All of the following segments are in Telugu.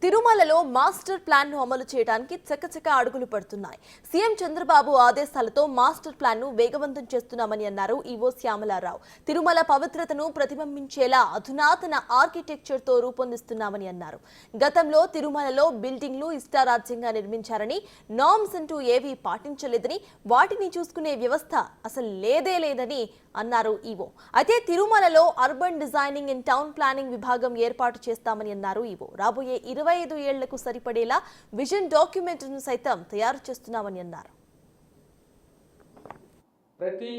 తిరుమలలో మాస్టర్ ప్లాన్ ను అమలు చేయడానికి చకచక అడుగులు పడుతున్నాయి. సీఎం చంద్రబాబు ఆదేశాలతో మాస్టర్ ప్లాన్ ను వేగవంతం చేస్తున్నామని అన్నారు ఈవో శ్యామలారావు. తిరుమల పవిత్రతను ప్రతిబింబించేలా అధునాతన ఆర్కిటెక్చర్ తో రూపొందిస్తున్నామని అన్నారు. గతంలో తిరుమలలో బిల్డింగ్లు ఇష్టారాజ్యంగా నిర్మించారని, నార్మ్స్ అంటూ ఏవీ పాటించలేదని, వాటిని చూసుకునే వ్యవస్థ అసలు లేదని అన్నారు ఈవో. అయితే తిరుమలలో urban designing and town planning విభాగం ఏర్పాటు చేస్తామని అన్నారు ఈవో. రాబోయే 25 ఏళ్లకు సరిపడేలా విజన్ డాక్యుమెంట్ను సైతం తయారు చేస్తున్నామని అన్నారు. ప్రతి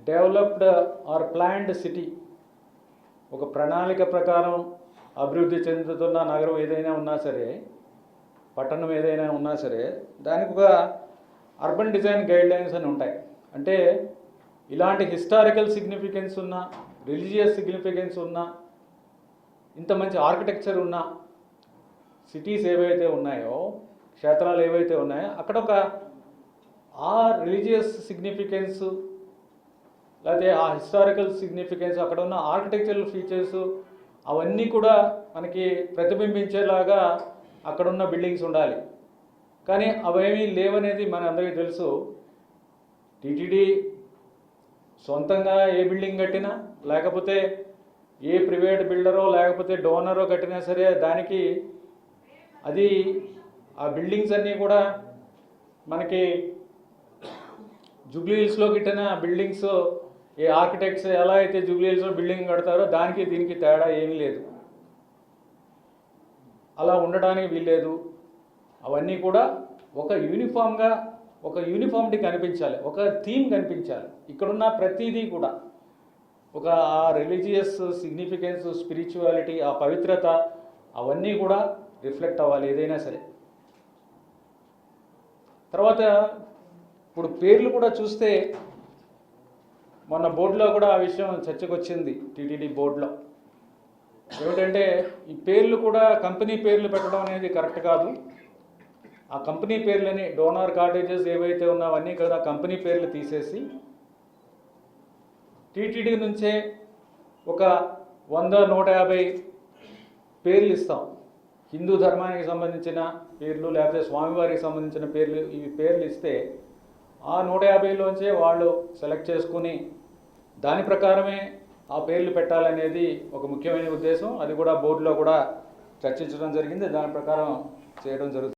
డెవలప్డ్ ఆర్ ప్లాన్డ్ సిటీ ఒక ప్రణాళిక ప్రకారం అభివృద్ధి చెందుతున్న నగరం ఏదైనా ఉన్నా సరే, పట్టణం ఏదైనా ఉన్నా సరే, దానికి ఒక అర్బన్ డిజైన్ గైడ్లైన్స్ అని ఉంటాయి. అంటే ఇలాంటి హిస్టారికల్ సిగ్నిఫికెన్స్ ఉన్న, రిలీజియస్ సిగ్నిఫికెన్స్ ఉన్న, ఇంత మంచి ఆర్కిటెక్చర్ ఉన్న సిటీస్ ఏవైతే ఉన్నాయో, క్షేత్రాలు ఏవైతే ఉన్నాయో, అక్కడ ఒక ఆ రిలీజియస్ సిగ్నిఫికెన్స్ లేకపోతే ఆ హిస్టారికల్ సిగ్నిఫికెన్స్, అక్కడ ఉన్న ఆర్కిటెక్చరల్ ఫీచర్స్ అవన్నీ కూడా మనకి ప్రతిబింబించేలాగా అక్కడున్న బిల్డింగ్స్ ఉండాలి. కానీ అవేమీ లేవనేది మన అందరికీ తెలుసు. టీటీడీ సొంతంగా ఏ బిల్డింగ్ కట్టినా, లేకపోతే ఏ ప్రైవేట్ బిల్డరో లేకపోతే డోనరో కట్టినా సరే, దానికి అది ఆ బిల్డింగ్స్ అన్నీ కూడా మనకి జూబ్లీ హిల్స్లో కట్టిన బిల్డింగ్స్, ఏ ఆర్కిటెక్ట్స్ ఎలా అయితే జూబ్లీ హిల్స్లో బిల్డింగ్ కడతారో దానికి దీనికి తేడా ఏమీ లేదు. అలా ఉండడానికి వీల్లేదు. అవన్నీ కూడా ఒక యూనిఫామ్గా, ఒక యూనిఫామిటీ కనిపించాలి, ఒక థీమ్ కనిపించాలి. ఇక్కడున్న ప్రతిదీ కూడా ఒక ఆ రిలీజియస్ సిగ్నిఫికెన్స్, స్పిరిచువాలిటీ, ఆ పవిత్రత అవన్నీ కూడా రిఫ్లెక్ట్ అవ్వాలి ఏదైనా సరే. తర్వాత ఇప్పుడు పేర్లు కూడా చూస్తే, మొన్న బోర్డులో కూడా ఆ విషయం చర్చకు వచ్చింది. టీటీడీ బోర్డులో ఏమిటంటే, ఈ పేర్లు కూడా కంపెనీ పేర్లు పెట్టడం అనేది కరెక్ట్ కాదు. ఆ కంపెనీ పేర్లని, డోనార్ కాటేజెస్ ఏవైతే ఉన్నావన్నీ కదా కంపెనీ పేర్లు తీసేసి టీటీడీ నుంచే ఒక 100-150 పేర్లు ఇస్తాం. హిందూ ధర్మానికి సంబంధించిన పేర్లు, లేకపోతే స్వామివారికి సంబంధించిన పేర్లు, ఇవి పేర్లు ఇస్తే ఆ 150లోంచే వాళ్ళు సెలెక్ట్ చేసుకుని దాని ప్రకారమే ఆ పేర్లు పెట్టాలనేది ఒక ముఖ్యమైన ఉద్దేశం. అది కూడా బోర్డులో కూడా చర్చించడం జరిగింది. దాని ప్రకారం చేయడం జరుగుతుంది.